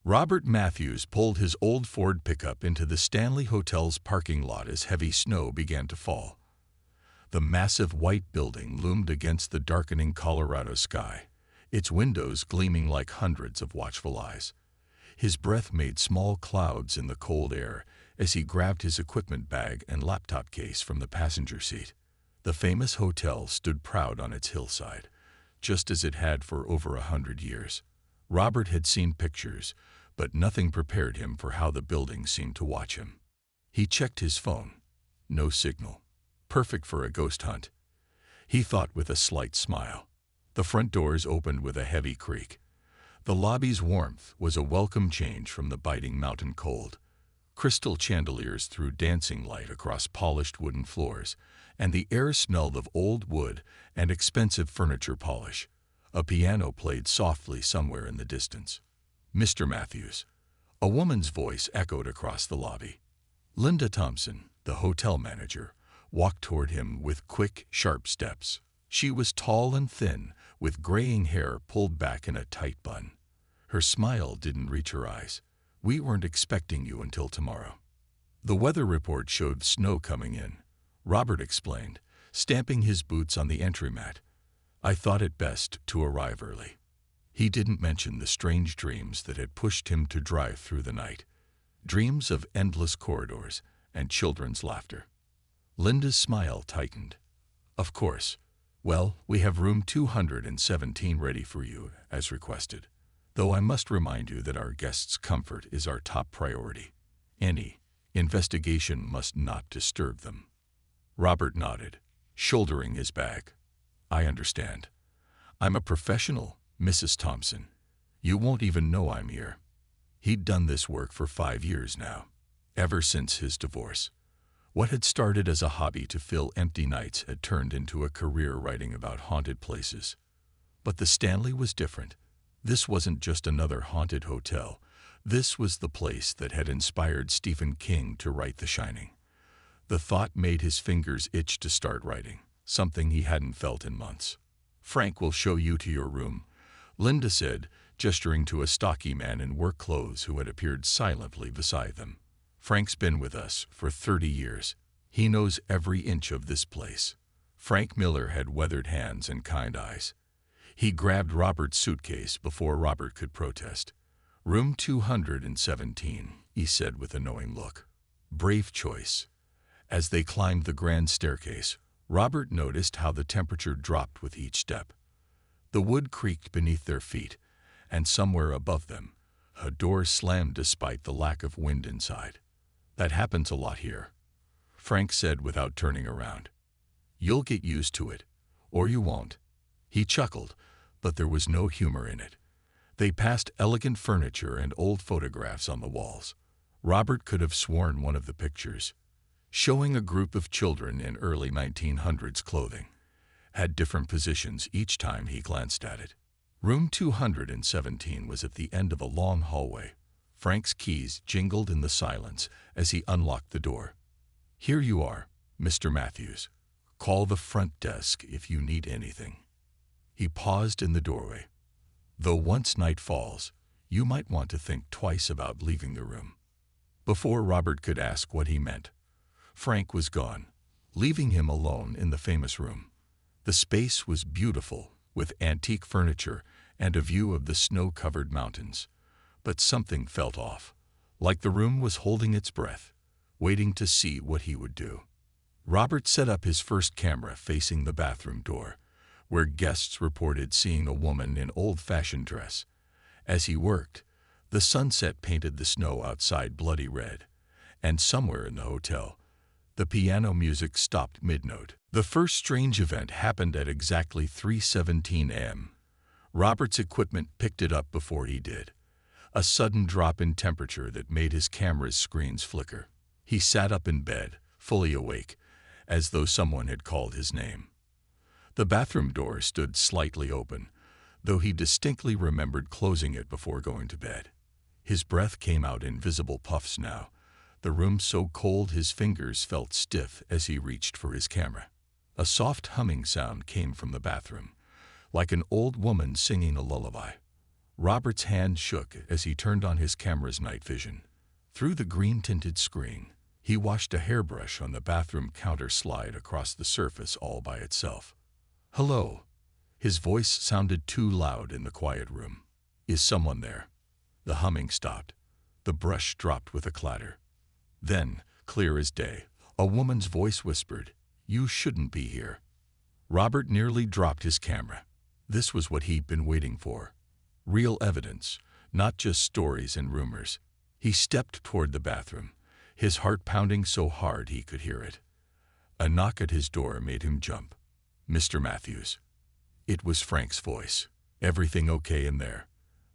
Robert Matthews pulled his old Ford pickup into the Stanley Hotel's parking lot as heavy snow began to fall. The massive white building loomed against the darkening Colorado sky, its windows gleaming like hundreds of watchful eyes. His breath made small clouds in the cold air as he grabbed his equipment bag and laptop case from the passenger seat. The famous hotel stood proud on its hillside, just as it had for over 100 years. Robert had seen pictures, but nothing prepared him for how the building seemed to watch him. He checked his phone. No signal. Perfect for a ghost hunt, he thought with a slight smile. The front doors opened with a heavy creak. The lobby's warmth was a welcome change from the biting mountain cold. Crystal chandeliers threw dancing light across polished wooden floors, and the air smelled of old wood and expensive furniture polish. A piano played softly somewhere in the distance. "Mr. Matthews." A woman's voice echoed across the lobby. Linda Thompson, the hotel manager, walked toward him with quick, sharp steps. She was tall and thin, with graying hair pulled back in a tight bun. Her smile didn't reach her eyes. "We weren't expecting you until tomorrow." The weather report showed snow coming in, Robert explained, stamping his boots on the entry mat. "I thought it best to arrive early." He didn't mention the strange dreams that had pushed him to drive through the night. Dreams of endless corridors and children's laughter. Linda's smile tightened. "Of course. Well, we have room 217 ready for you, as requested. Though I must remind you that our guests' comfort is our top priority. Any investigation must not disturb them." Robert nodded, shouldering his bag. "I understand. I'm a professional, Mrs. Thompson. You won't even know I'm here." He'd done this work for 5 years now, ever since his divorce. What had started as a hobby to fill empty nights had turned into a career writing about haunted places. But the Stanley was different. This wasn't just another haunted hotel. This was the place that had inspired Stephen King to write The Shining. The thought made his fingers itch to start writing, something he hadn't felt in months. "Frank will show you to your room," Linda said, gesturing to a stocky man in work clothes who had appeared silently beside them. "Frank's been with us for 30 years. He knows every inch of this place." Frank Miller had weathered hands and kind eyes. He grabbed Robert's suitcase before Robert could protest. "Room 217, he said with a knowing look. "Brave choice." As they climbed the grand staircase, Robert noticed how the temperature dropped with each step. The wood creaked beneath their feet, and somewhere above them, a door slammed despite the lack of wind inside. "That happens a lot here," Frank said without turning around. "You'll get used to it, or you won't." He chuckled, but there was no humor in it. They passed elegant furniture and old photographs on the walls. Robert could have sworn one of the pictures, showing a group of children in early 1900s clothing, had different positions each time he glanced at it. Room 217 was at the end of a long hallway. Frank's keys jingled in the silence as he unlocked the door. "Here you are, Mr. Matthews. Call the front desk if you need anything." He paused in the doorway. "Though once night falls, you might want to think twice about leaving the room." Before Robert could ask what he meant, Frank was gone, leaving him alone in the famous room. The space was beautiful, with antique furniture and a view of the snow-covered mountains. But something felt off, like the room was holding its breath, waiting to see what he would do. Robert set up his first camera facing the bathroom door, where guests reported seeing a woman in old-fashioned dress. As he worked, the sunset painted the snow outside bloody red, and somewhere in the hotel, the piano music stopped mid-note. The first strange event happened at exactly 3:17 a.m. Robert's equipment picked it up before he did. A sudden drop in temperature that made his camera's screens flicker. He sat up in bed, fully awake, as though someone had called his name. The bathroom door stood slightly open, though he distinctly remembered closing it before going to bed. His breath came out in visible puffs now, the room so cold his fingers felt stiff as he reached for his camera. A soft humming sound came from the bathroom, like an old woman singing a lullaby. Robert's hand shook as he turned on his camera's night vision. Through the green-tinted screen, he watched a hairbrush on the bathroom counter slide across the surface all by itself. "Hello." His voice sounded too loud in the quiet room. "Is someone there?" The humming stopped. The brush dropped with a clatter. Then, clear as day, a woman's voice whispered, "You shouldn't be here." Robert nearly dropped his camera. This was what he'd been waiting for. Real evidence, not just stories and rumors. He stepped toward the bathroom, his heart pounding so hard he could hear it. A knock at his door made him jump. "Mr. Matthews." It was Frank's voice. "Everything okay in there?"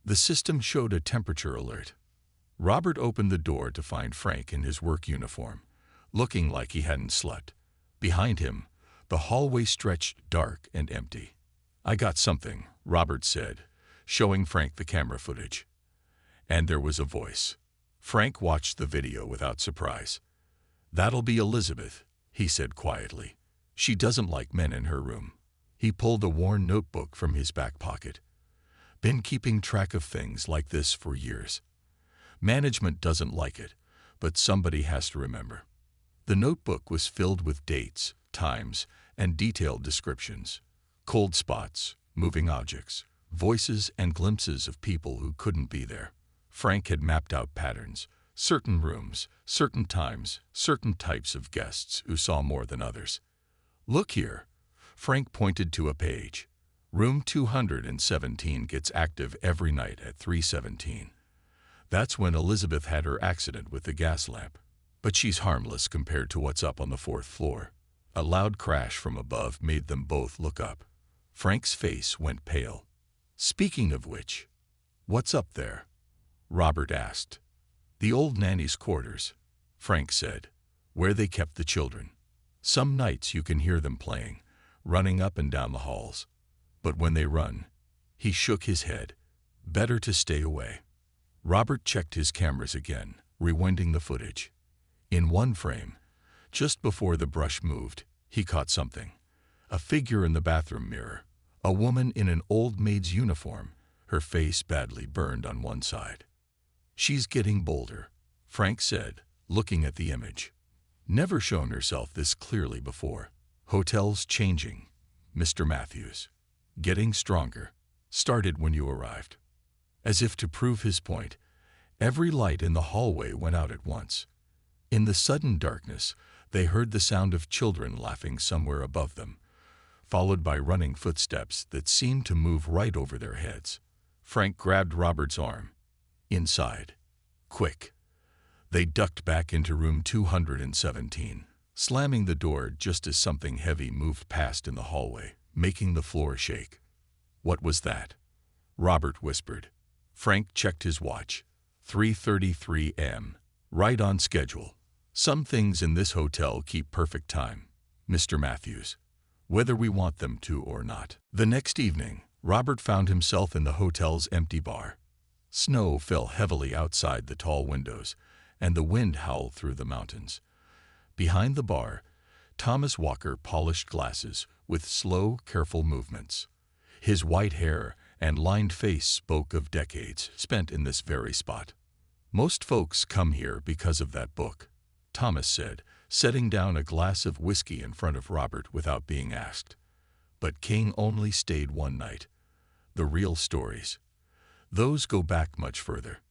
The system showed a temperature alert. Robert opened the door to find Frank in his work uniform, looking like he hadn't slept. Behind him, the hallway stretched dark and empty. "I got something," Robert said, showing Frank the camera footage. And there was a voice. Frank watched the video without surprise. "That'll be Elizabeth," he said quietly. "She doesn't like men in her room." He pulled a worn notebook from his back pocket. "Been keeping track of things like this for years. Management doesn't like it, but somebody has to remember." The notebook was filled with dates, times, and detailed descriptions. Cold spots, moving objects, voices and glimpses of people who couldn't be there. Frank had mapped out patterns, certain rooms, certain times, certain types of guests who saw more than others. "Look here." Frank pointed to a page. "Room 217 gets active every night at 3:17. That's when Elizabeth had her accident with the gas lamp. But she's harmless compared to what's up on the 4th floor." A loud crash from above made them both look up. Frank's face went pale. "Speaking of which, what's up there?" Robert asked. "The old nanny's quarters," Frank said, "where they kept the children. Some nights you can hear them playing, running up and down the halls. But when they run," he shook his head, "better to stay away." Robert checked his cameras again, rewinding the footage. In one frame, just before the brush moved, he caught something. A figure in the bathroom mirror, a woman in an old maid's uniform, her face badly burned on one side. "She's getting bolder," Frank said, looking at the image. "Never shown herself this clearly before. Hotels changing, Mr. Matthews. Getting stronger. Started when you arrived." As if to prove his point, every light in the hallway went out at once. In the sudden darkness, they heard the sound of children laughing somewhere above them, followed by running footsteps that seemed to move right over their heads. Frank grabbed Robert's arm. "Inside. Quick." They ducked back into room 217, slamming the door just as something heavy moved past in the hallway, making the floor shake. "What was that?" Robert whispered. Frank checked his watch. 3:33 a.m. Right on schedule. "Some things in this hotel keep perfect time, Mr. Matthews, whether we want them to or not." The next evening, Robert found himself in the hotel's empty bar. Snow fell heavily outside the tall windows, and the wind howled through the mountains. Behind the bar, Thomas Walker polished glasses with slow, careful movements. His white hair and lined face spoke of decades spent in this very spot. "Most folks come here because of that book," Thomas said, setting down a glass of whiskey in front of Robert without being asked. "But King only stayed one night. The real stories, those go back much further."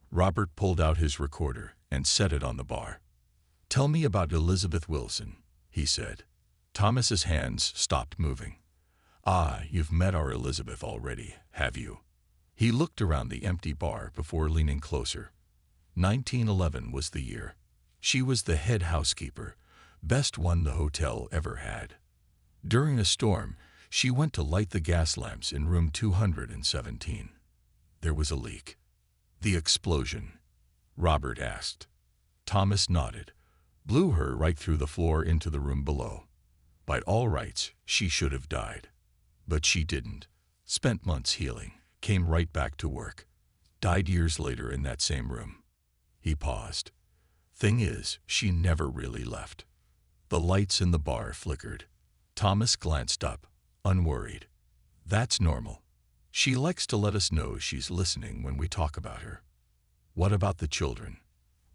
Robert pulled out his recorder and set it on the bar. "Tell me about Elizabeth Wilson," he said. Thomas's hands stopped moving. "Ah, you've met our Elizabeth already, have you?" He looked around the empty bar before leaning closer. 1911 was the year. She was the head housekeeper, best one the hotel ever had. During a storm, she went to light the gas lamps in room 217. There was a leak. "The explosion?" Robert asked. Thomas nodded. "Blew her right through the floor into the room below. By all rights, she should have died. But she didn't. Spent months healing. Came right back to work. Died years later in that same room." He paused. "Thing is, she never really left." The lights in the bar flickered. Thomas glanced up, unworried. "That's normal. She likes to let us know she's listening when we talk about her." "What about the children?"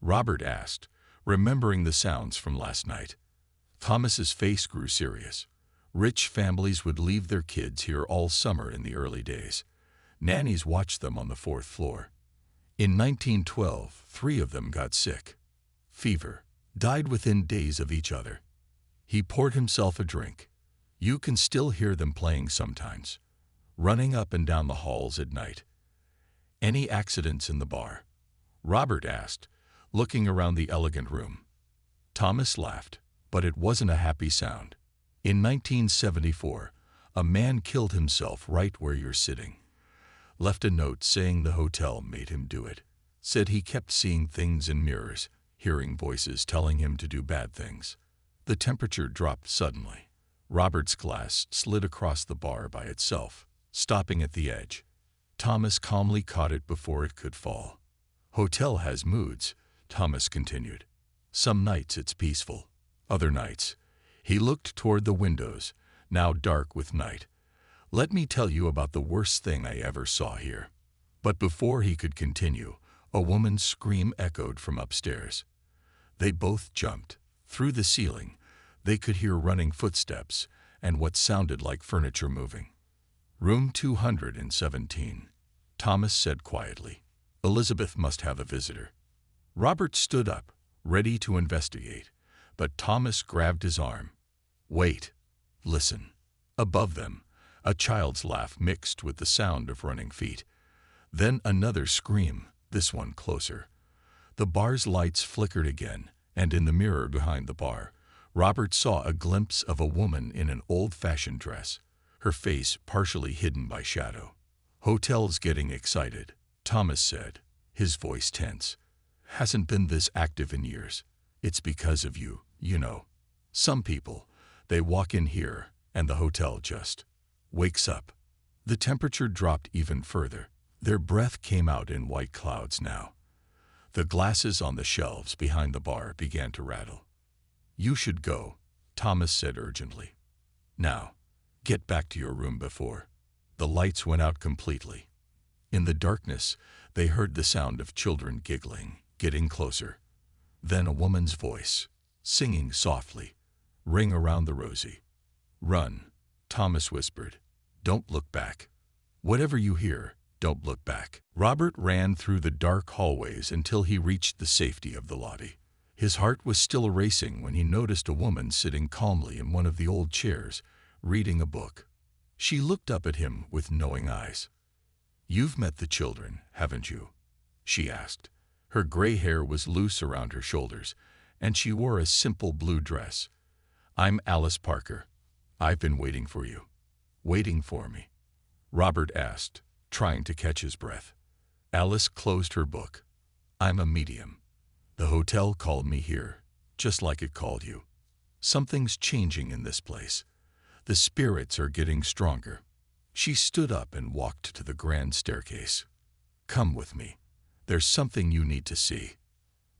Robert asked, remembering the sounds from last night. Thomas's face grew serious. Rich families would leave their kids here all summer in the early days. Nannies watched them on the 4th floor. In 1912, 3 of them got sick. Fever, died within days of each other. He poured himself a drink. "You can still hear them playing sometimes, running up and down the halls at night." "Any accidents in the bar?" Robert asked, looking around the elegant room. Thomas laughed, but it wasn't a happy sound. "In 1974, a man killed himself right where you're sitting. Left a note saying the hotel made him do it. Said he kept seeing things in mirrors, hearing voices telling him to do bad things." The temperature dropped suddenly. Robert's glass slid across the bar by itself, stopping at the edge. Thomas calmly caught it before it could fall. "Hotel has moods," Thomas continued. "Some nights it's peaceful. Other nights—" He looked toward the windows, now dark with night. "Let me tell you about the worst thing I ever saw here." But before he could continue, a woman's scream echoed from upstairs. They both jumped. Through the ceiling, they could hear running footsteps and what sounded like furniture moving. "Room 217, Thomas said quietly. "Elizabeth must have a visitor." Robert stood up, ready to investigate, but Thomas grabbed his arm. "Wait. Listen." Above them, a child's laugh mixed with the sound of running feet. Then another scream, this one closer. The bar's lights flickered again, and in the mirror behind the bar, Robert saw a glimpse of a woman in an old-fashioned dress, her face partially hidden by shadow. "Hotel's getting excited," Thomas said, his voice tense. "Hasn't been this active in years. It's because of you, you know. Some people, they walk in here, and the hotel just wakes up." The temperature dropped even further. Their breath came out in white clouds now. The glasses on the shelves behind the bar began to rattle. "You should go," Thomas said urgently. "Now, get back to your room before." The lights went out completely. In the darkness, they heard the sound of children giggling, getting closer. Then a woman's voice, singing softly, "Ring around the rosy." "Run," Thomas whispered. "Don't look back. Whatever you hear, don't look back." Robert ran through the dark hallways until he reached the safety of the lobby. His heart was still racing when he noticed a woman sitting calmly in one of the old chairs, reading a book. She looked up at him with knowing eyes. "You've met the children, haven't you?" she asked. Her gray hair was loose around her shoulders, and she wore a simple blue dress. "I'm Alice Parker. I've been waiting for you." "Waiting for me?" Robert asked, trying to catch his breath. Alice closed her book. "I'm a medium. The hotel called me here, just like it called you. Something's changing in this place. The spirits are getting stronger." She stood up and walked to the grand staircase. "Come with me. There's something you need to see."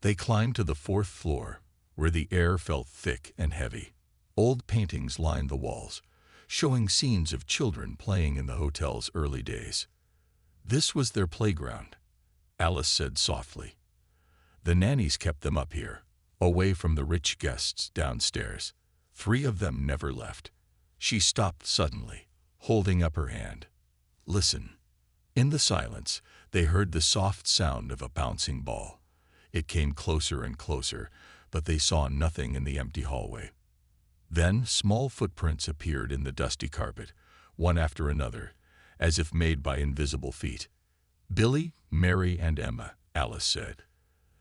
They climbed to the 4th floor, where the air felt thick and heavy. Old paintings lined the walls, showing scenes of children playing in the hotel's early days. "This was their playground," Alice said softly. "The nannies kept them up here, away from the rich guests downstairs. 3 of them never left." She stopped suddenly, holding up her hand. "Listen." In the silence, they heard the soft sound of a bouncing ball. It came closer and closer, but they saw nothing in the empty hallway. Then small footprints appeared in the dusty carpet, one after another, as if made by invisible feet. "Billy, Mary, and Emma," Alice said.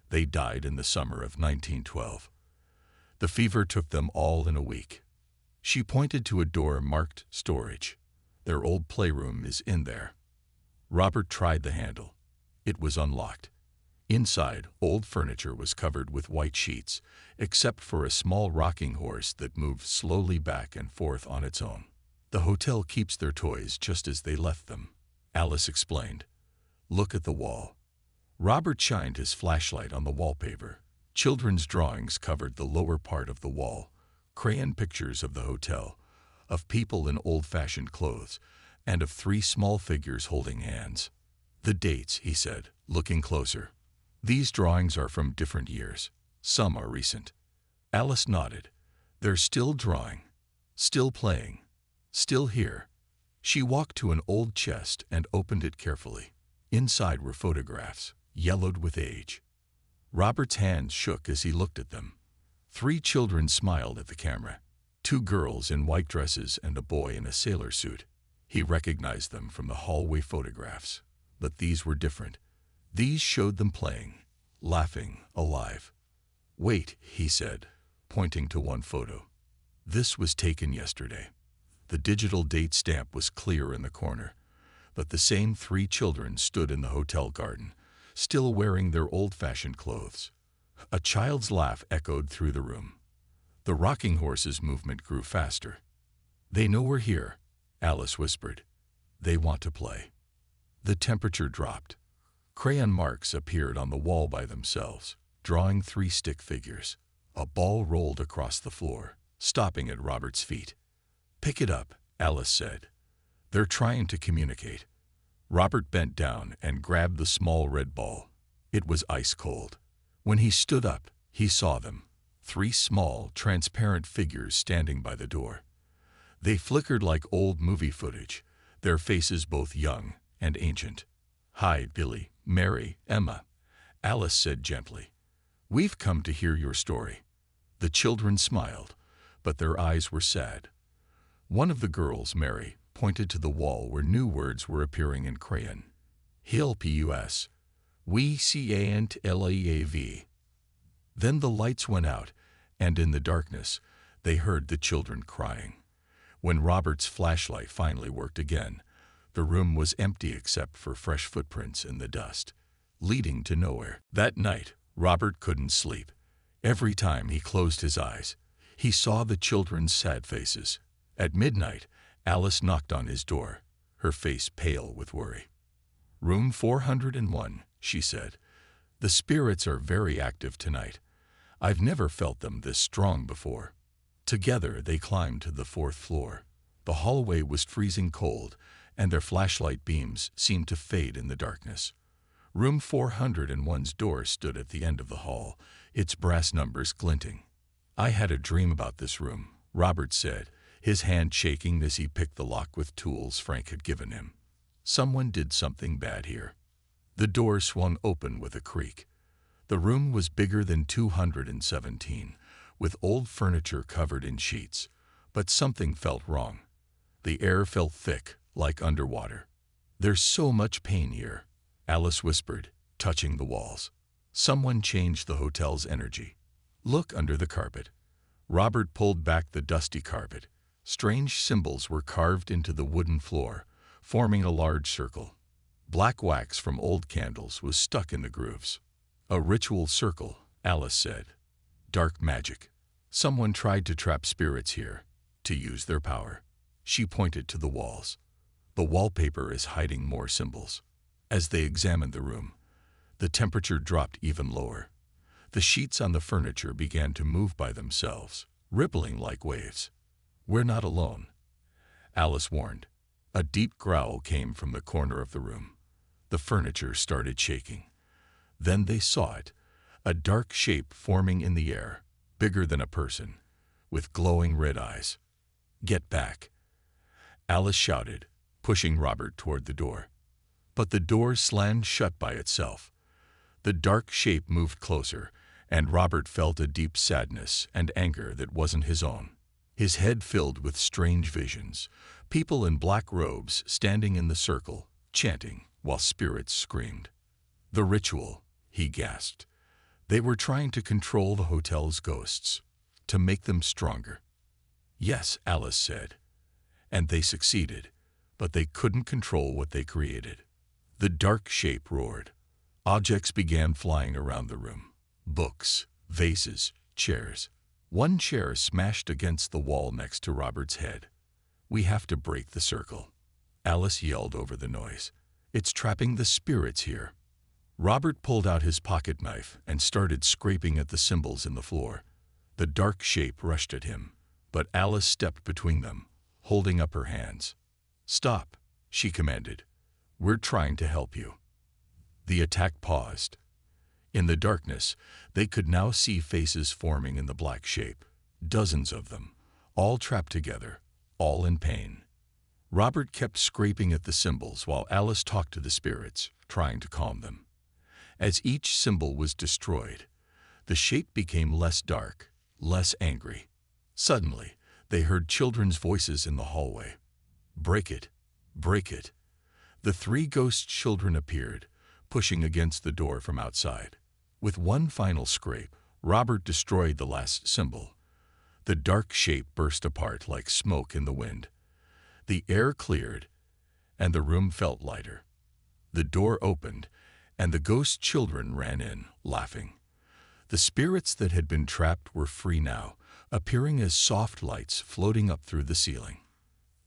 "They died in the summer of 1912. The fever took them all in a week." She pointed to a door marked storage. "Their old playroom is in there." Robert tried the handle. It was unlocked. Inside, old furniture was covered with white sheets, except for a small rocking horse that moved slowly back and forth on its own. "The hotel keeps their toys just as they left them," Alice explained. "Look at the wall." Robert shined his flashlight on the wallpaper. Children's drawings covered the lower part of the wall, crayon pictures of the hotel, of people in old-fashioned clothes, and of 3 small figures holding hands. "The dates," he said, looking closer. "These drawings are from different years. Some are recent." Alice nodded. "They're still drawing, still playing, still here." She walked to an old chest and opened it carefully. Inside were photographs, yellowed with age. Robert's hands shook as he looked at them. 3 children smiled at the camera. 2 girls in white dresses and a boy in a sailor suit. He recognized them from the hallway photographs, but these were different. These showed them playing, laughing, alive. "Wait," he said, pointing to one photo. "This was taken yesterday." The digital date stamp was clear in the corner, but the same 3 children stood in the hotel garden, still wearing their old-fashioned clothes. A child's laugh echoed through the room. The rocking horse's movement grew faster. "They know we're here," Alice whispered. "They want to play." The temperature dropped. Crayon marks appeared on the wall by themselves, drawing 3 stick figures. A ball rolled across the floor, stopping at Robert's feet. "Pick it up," Alice said. "They're trying to communicate." Robert bent down and grabbed the small red ball. It was ice cold. When he stood up, he saw them, 3 small, transparent figures standing by the door. They flickered like old movie footage, their faces both young and ancient. "Hi, Billy, Mary, Emma," Alice said gently. "We've come to hear your story." The children smiled, but their eyes were sad. One of the girls, Mary, pointed to the wall where new words were appearing in crayon. "HLPUS. We CANT-LEAV." Then the lights went out, and in the darkness, they heard the children crying. When Robert's flashlight finally worked again, the room was empty except for fresh footprints in the dust, leading to nowhere. That night, Robert couldn't sleep. Every time he closed his eyes, he saw the children's sad faces. At midnight, Alice knocked on his door, her face pale with worry. "Room 401, she said. "The spirits are very active tonight. I've never felt them this strong before." Together they climbed to the 4th floor. The hallway was freezing cold, and their flashlight beams seemed to fade in the darkness. Room 401's door stood at the end of the hall, its brass numbers glinting. "I had a dream about this room," Robert said, his hand shaking as he picked the lock with tools Frank had given him. "Someone did something bad here." The door swung open with a creak. The room was bigger than 217, with old furniture covered in sheets, but something felt wrong. The air felt thick, like underwater. "There's so much pain here," Alice whispered, touching the walls. "Someone changed the hotel's energy. Look under the carpet." Robert pulled back the dusty carpet. Strange symbols were carved into the wooden floor, forming a large circle. Black wax from old candles was stuck in the grooves. "A ritual circle," Alice said. "Dark magic. Someone tried to trap spirits here, to use their power." She pointed to the walls. "The wallpaper is hiding more symbols." As they examined the room, the temperature dropped even lower. The sheets on the furniture began to move by themselves, rippling like waves. "We're not alone," Alice warned. A deep growl came from the corner of the room. The furniture started shaking. Then they saw it, a dark shape forming in the air, bigger than a person, with glowing red eyes. "Get back," Alice shouted, pushing Robert toward the door. But the door slammed shut by itself. The dark shape moved closer, and Robert felt a deep sadness and anger that wasn't his own. His head filled with strange visions, people in black robes standing in the circle, chanting, while spirits screamed. "The ritual," he gasped. "They were trying to control the hotel's ghosts, to make them stronger." "Yes," Alice said. "And they succeeded, but they couldn't control what they created." The dark shape roared. Objects began flying around the room. Books, vases, chairs. One chair smashed against the wall next to Robert's head. "We have to break the circle," Alice yelled over the noise. "It's trapping the spirits here." Robert pulled out his pocket knife and started scraping at the symbols in the floor. The dark shape rushed at him, but Alice stepped between them, holding up her hands. "Stop," she commanded. "We're trying to help you." The attack paused. In the darkness, they could now see faces forming in the black shape, dozens of them, all trapped together, all in pain. Robert kept scraping at the symbols while Alice talked to the spirits, trying to calm them. As each symbol was destroyed, the shape became less dark, less angry. Suddenly, they heard children's voices in the hallway. "Break it! Break it!" The three ghost children appeared, pushing against the door from outside. With one final scrape, Robert destroyed the last symbol. The dark shape burst apart like smoke in the wind. The air cleared, and the room felt lighter. The door opened, and the ghost children ran in, laughing. The spirits that had been trapped were free now, appearing as soft lights floating up through the ceiling.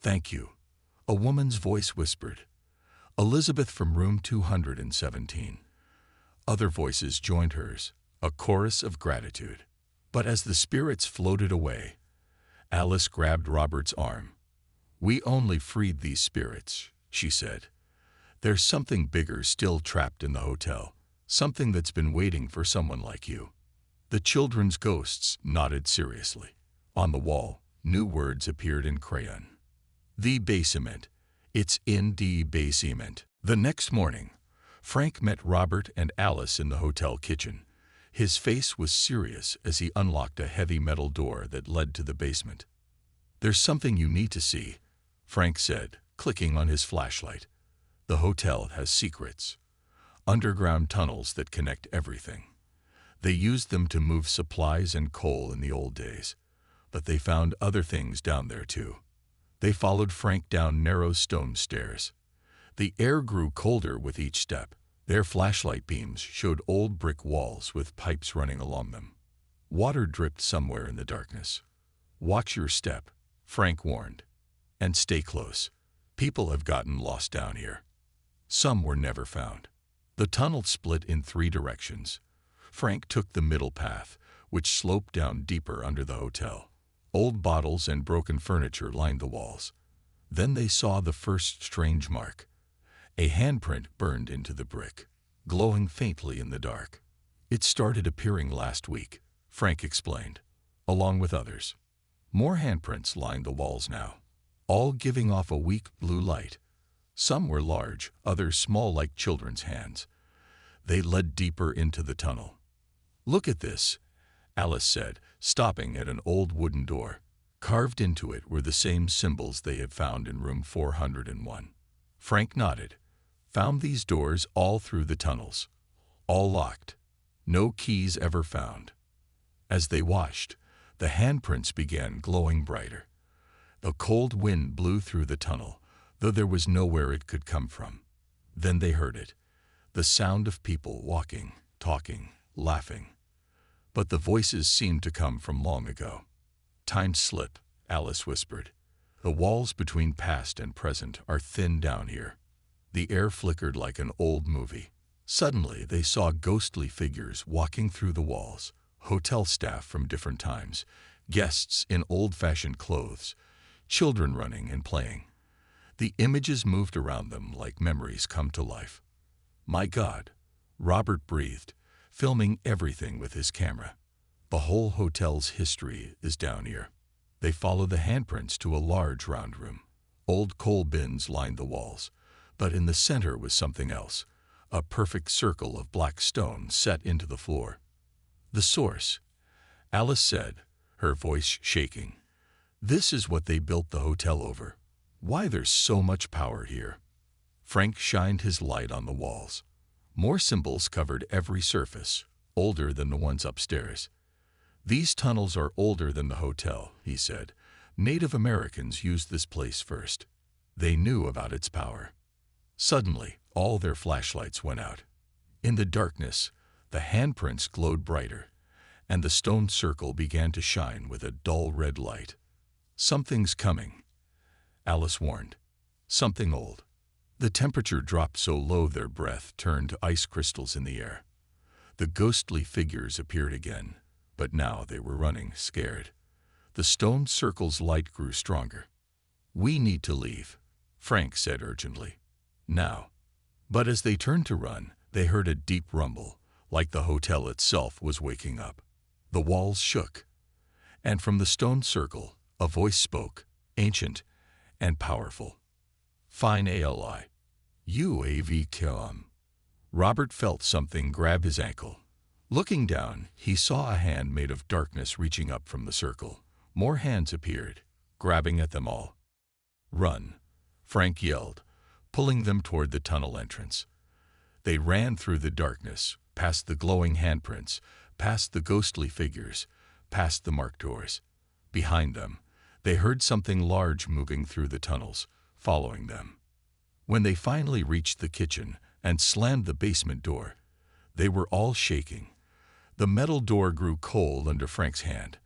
"Thank you," a woman's voice whispered. "Elizabeth from room 217. Other voices joined hers, a chorus of gratitude. But as the spirits floated away, Alice grabbed Robert's arm. "We only freed these spirits," she said. "There's something bigger still trapped in the hotel, something that's been waiting for someone like you." The children's ghosts nodded seriously. On the wall, new words appeared in crayon. "The basement. It's in the basement." The next morning, Frank met Robert and Alice in the hotel kitchen. His face was serious as he unlocked a heavy metal door that led to the basement. "There's something you need to see," Frank said, clicking on his flashlight. "The hotel has secrets. Underground tunnels that connect everything. They used them to move supplies and coal in the old days, but they found other things down there too." They followed Frank down narrow stone stairs. The air grew colder with each step. Their flashlight beams showed old brick walls with pipes running along them. Water dripped somewhere in the darkness. "Watch your step," Frank warned. "And stay close. People have gotten lost down here. Some were never found." The tunnel split in 3 directions. Frank took the middle path, which sloped down deeper under the hotel. Old bottles and broken furniture lined the walls. Then they saw the first strange mark. A handprint burned into the brick, glowing faintly in the dark. "It started appearing last week," Frank explained, along with others. More handprints lined the walls now, all giving off a weak blue light. Some were large, others small like children's hands. They led deeper into the tunnel. "Look at this," Alice said, stopping at an old wooden door. Carved into it were the same symbols they had found in room 401. Frank nodded. "Found these doors all through the tunnels. All locked. No keys ever found." As they watched, the handprints began glowing brighter. A cold wind blew through the tunnel, though there was nowhere it could come from. Then they heard it, the sound of people walking, talking, laughing. But the voices seemed to come from long ago. "Time slip," Alice whispered. "The walls between past and present are thin down here." The air flickered like an old movie. Suddenly, they saw ghostly figures walking through the walls, hotel staff from different times, guests in old-fashioned clothes, children running and playing. The images moved around them like memories come to life. "My God," Robert breathed, filming everything with his camera. "The whole hotel's history is down here." They followed the handprints to a large round room. Old coal bins lined the walls, but in the center was something else, a perfect circle of black stone set into the floor. "The source," Alice said, her voice shaking. "This is what they built the hotel over. Why there's so much power here." Frank shined his light on the walls. More symbols covered every surface, older than the ones upstairs. "These tunnels are older than the hotel," he said. "Native Americans used this place first. They knew about its power." Suddenly, all their flashlights went out. In the darkness, the handprints glowed brighter, and the stone circle began to shine with a dull red light. "Something's coming," Alice warned. "Something old." The temperature dropped so low their breath turned to ice crystals in the air. The ghostly figures appeared again, but now they were running, scared. The stone circle's light grew stronger. "We need to leave," Frank said urgently. Now. But as they turned to run, they heard a deep rumble, like the hotel itself was waking up. The walls shook, and from the stone circle, a voice spoke, ancient and powerful. Fine ALI. UAV. Robert felt something grab his ankle. Looking down, he saw a hand made of darkness reaching up from the circle. More hands appeared, grabbing at them all. Run, Frank yelled, pulling them toward the tunnel entrance. They ran through the darkness, past the glowing handprints, past the ghostly figures, past the marked doors. Behind them, they heard something large moving through the tunnels, following them. When they finally reached the kitchen and slammed the basement door, they were all shaking. The metal door grew cold under Frank's hand,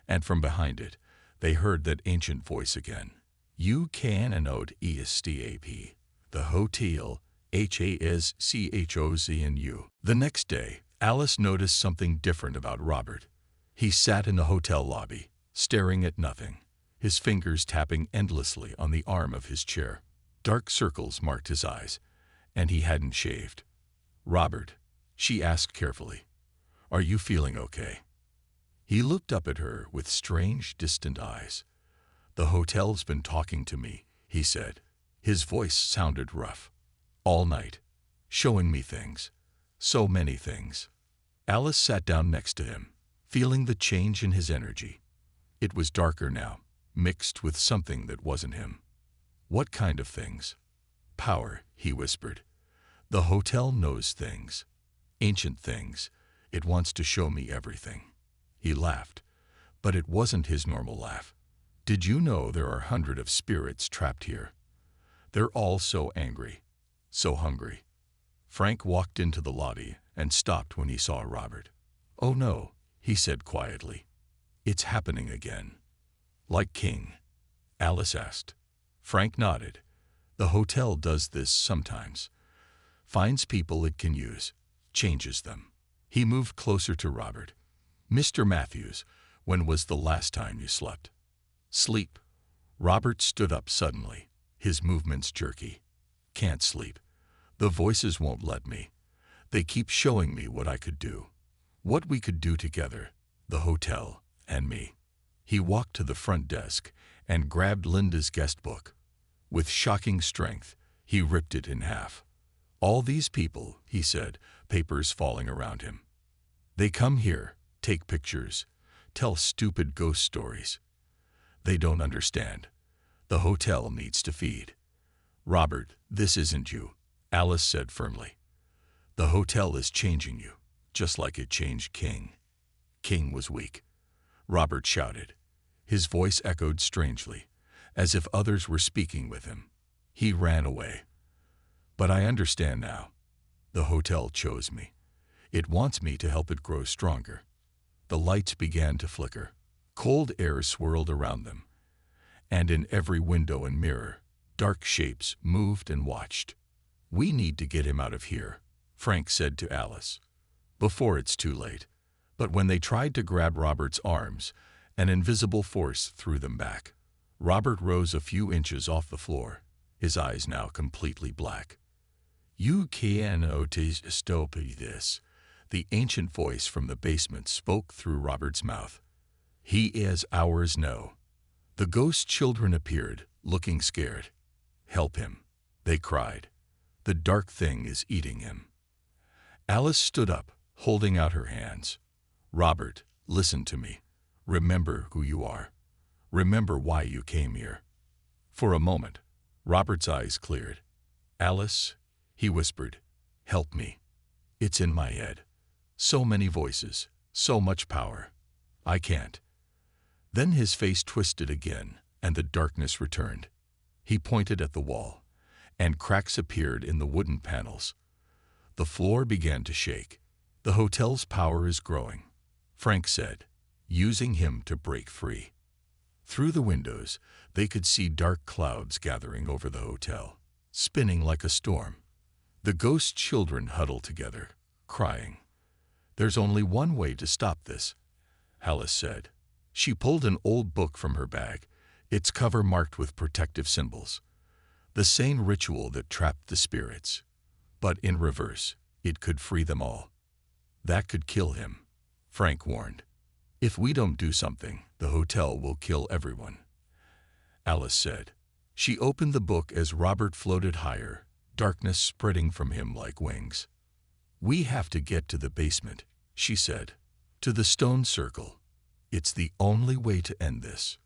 and from behind it, they heard that ancient voice again. You can note ESTAP, the hotel, HASCHOZNU. The next day, Alice noticed something different about Robert. He sat in the hotel lobby, staring at nothing, his fingers tapping endlessly on the arm of his chair. Dark circles marked his eyes, and he hadn't shaved. Robert, she asked carefully, are you feeling okay? He looked up at her with strange, distant eyes. The hotel's been talking to me, he said. His voice sounded rough. All night, showing me things. So many things. Alice sat down next to him, feeling the change in his energy. It was darker now, mixed with something that wasn't him. What kind of things? Power, he whispered. The hotel knows things. Ancient things. It wants to show me everything. He laughed, but it wasn't his normal laugh. Did you know there are hundreds of spirits trapped here? They're all so angry, so hungry. Frank walked into the lobby and stopped when he saw Robert. Oh no, he said quietly. It's happening again. Like King? Alice asked. Frank nodded. The hotel does this sometimes. Finds people it can use, changes them. He moved closer to Robert. Mr. Matthews, when was the last time you slept? Sleep. Robert stood up suddenly, his movements jerky. Can't sleep. The voices won't let me. They keep showing me what I could do. What we could do together, the hotel and me. He walked to the front desk and grabbed Linda's guest book. With shocking strength, he ripped it in half. All these people, he said, papers falling around him. They come here, take pictures, tell stupid ghost stories. They don't understand. The hotel needs to feed. Robert, this isn't you, Alice said firmly. The hotel is changing you, just like it changed King. King was weak. Robert shouted. His voice echoed strangely, as if others were speaking with him. He ran away. But I understand now. The hotel chose me. It wants me to help it grow stronger. The lights began to flicker. Cold air swirled around them. And in every window and mirror, dark shapes moved and watched. We need to get him out of here, Frank said to Alice. Before it's too late. But when they tried to grab Robert's arms, an invisible force threw them back. Robert rose a few inches off the floor, his eyes now completely black. You cannot stop this. The ancient voice from the basement spoke through Robert's mouth. He is ours now. The ghost children appeared, looking scared. Help him, they cried. The dark thing is eating him. Alice stood up, holding out her hands. Robert, listen to me. Remember who you are. Remember why you came here. For a moment, Robert's eyes cleared. Alice, he whispered, help me. It's in my head. So many voices, so much power. I can't. Then his face twisted again, and the darkness returned. He pointed at the wall, and cracks appeared in the wooden panels. The floor began to shake. The hotel's power is growing, Frank said, using him to break free. Through the windows, they could see dark clouds gathering over the hotel, spinning like a storm. The ghost children huddled together, crying. There's only one way to stop this, Alice said. She pulled an old book from her bag, its cover marked with protective symbols. The same ritual that trapped the spirits. But in reverse, it could free them all. That could kill him, Frank warned. If we don't do something, the hotel will kill everyone, Alice said. She opened the book as Robert floated higher, darkness spreading from him like wings. We have to get to the basement, she said. To the stone circle. It's the only way to end this.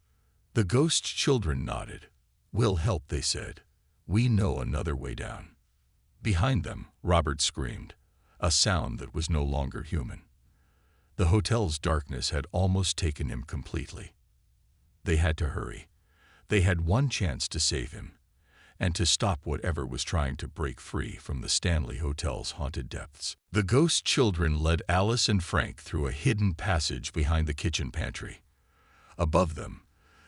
The ghost children nodded. We'll help, they said. We know another way down. Behind them, Robert screamed, a sound that was no longer human. The hotel's darkness had almost taken him completely. They had to hurry. They had one chance to save him, and to stop whatever was trying to break free from the Stanley Hotel's haunted depths. The ghost children led Alice and Frank through a hidden passage behind the kitchen pantry. Above them,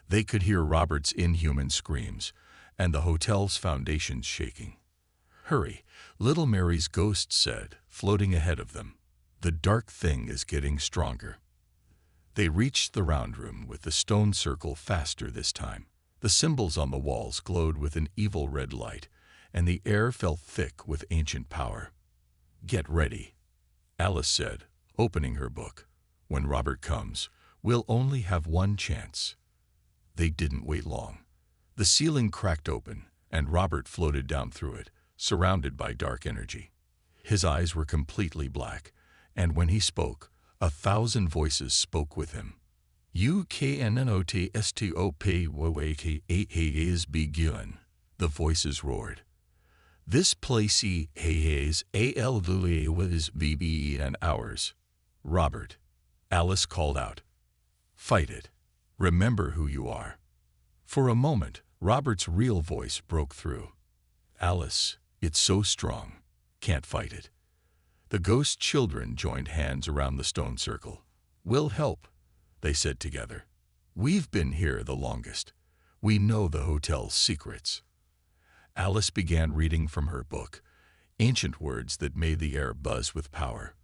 they could hear Robert's inhuman screams and the hotel's foundations shaking. Hurry, little Mary's ghost said, floating ahead of them. The dark thing is getting stronger. They reached the round room with the stone circle faster this time. The symbols on the walls glowed with an evil red light, and the air felt thick with ancient power. Get ready, Alice said, opening her book. When Robert comes, we'll only have one chance. They didn't wait long. The ceiling cracked open, and Robert floated down through it, surrounded by dark energy. His eyes were completely black, and when he spoke, 1,000 voices spoke with him. is begin, the voices roared. This place is VB and ours. Robert, Alice called out. Fight it. Remember who you are. For a moment, Robert's real voice broke through. Alice, it's so strong. Can't fight it. The ghost children joined hands around the stone circle. We'll help, they said together. We've been here the longest. We know the hotel's secrets. Alice began reading from her book, ancient words that made the air buzz with power.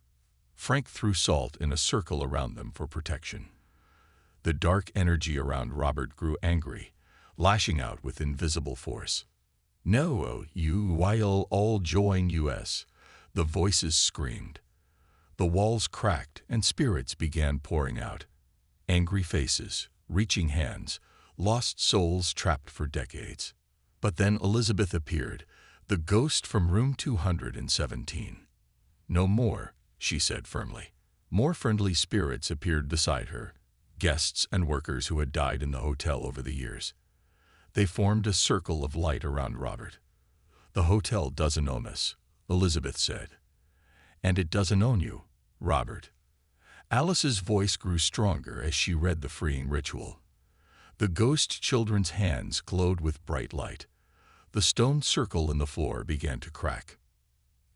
Frank threw salt in a circle around them for protection. The dark energy around Robert grew angry, lashing out with invisible force. No, you will all join us, the voices screamed. The walls cracked and spirits began pouring out. Angry faces, reaching hands, lost souls trapped for decades. But then Elizabeth appeared, the ghost from room 217. No more, she said firmly. More friendly spirits appeared beside her, guests and workers who had died in the hotel over the years. They formed a circle of light around Robert. The hotel doesn't own us, Elizabeth said. And it doesn't own you, Robert. Alice's voice grew stronger as she read the freeing ritual. The ghost children's hands glowed with bright light. The stone circle in the floor began to crack.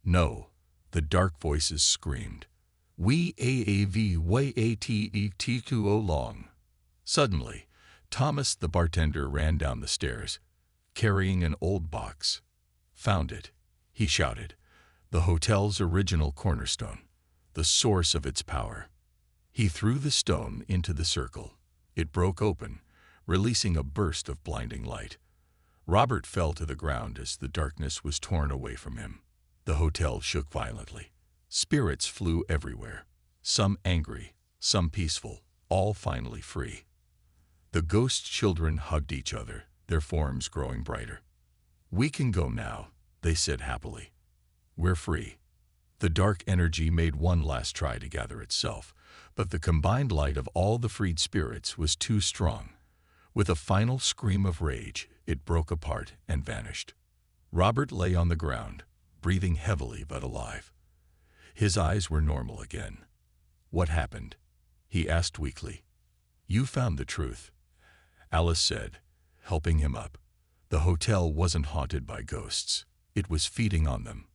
No, the dark voices screamed. We AAVYATET2O long. Suddenly, Thomas the bartender ran down the stairs, carrying an old box. Found it, he shouted. The hotel's original cornerstone, the source of its power. He threw the stone into the circle. It broke open, releasing a burst of blinding light. Robert fell to the ground as the darkness was torn away from him. The hotel shook violently. Spirits flew everywhere, some angry, some peaceful, all finally free. The ghost children hugged each other, their forms growing brighter. We can go now, they said happily. We're free. The dark energy made one last try to gather itself, but the combined light of all the freed spirits was too strong. With a final scream of rage, it broke apart and vanished. Robert lay on the ground, breathing heavily but alive. His eyes were normal again. What happened? He asked weakly. You found the truth, Alice said, helping him up. The hotel wasn't haunted by ghosts. It was feeding on them,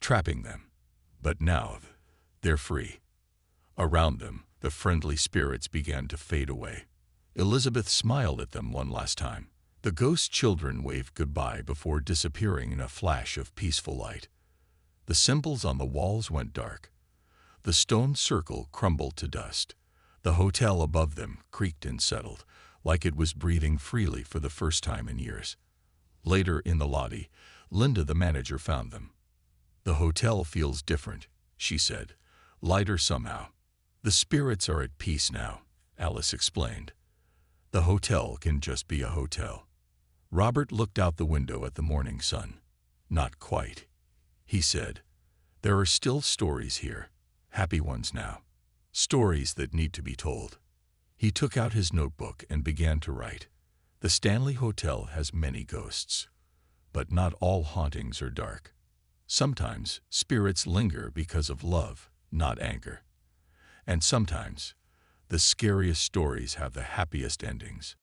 trapping them. But now, they're free. Around them, the friendly spirits began to fade away. Elizabeth smiled at them one last time. The ghost children waved goodbye before disappearing in a flash of peaceful light. The symbols on the walls went dark. The stone circle crumbled to dust. The hotel above them creaked and settled, like it was breathing freely for the first time in years. Later in the lobby, Linda, the manager, found them. "The hotel feels different," she said. "Lighter somehow." "The spirits are at peace now," Alice explained. "The hotel can just be a hotel." Robert looked out the window at the morning sun. "Not quite," he said. "There are still stories here, happy ones now. Stories that need to be told." He took out his notebook and began to write. "The Stanley Hotel has many ghosts, but not all hauntings are dark. Sometimes spirits linger because of love, not anger. And sometimes the scariest stories have the happiest endings."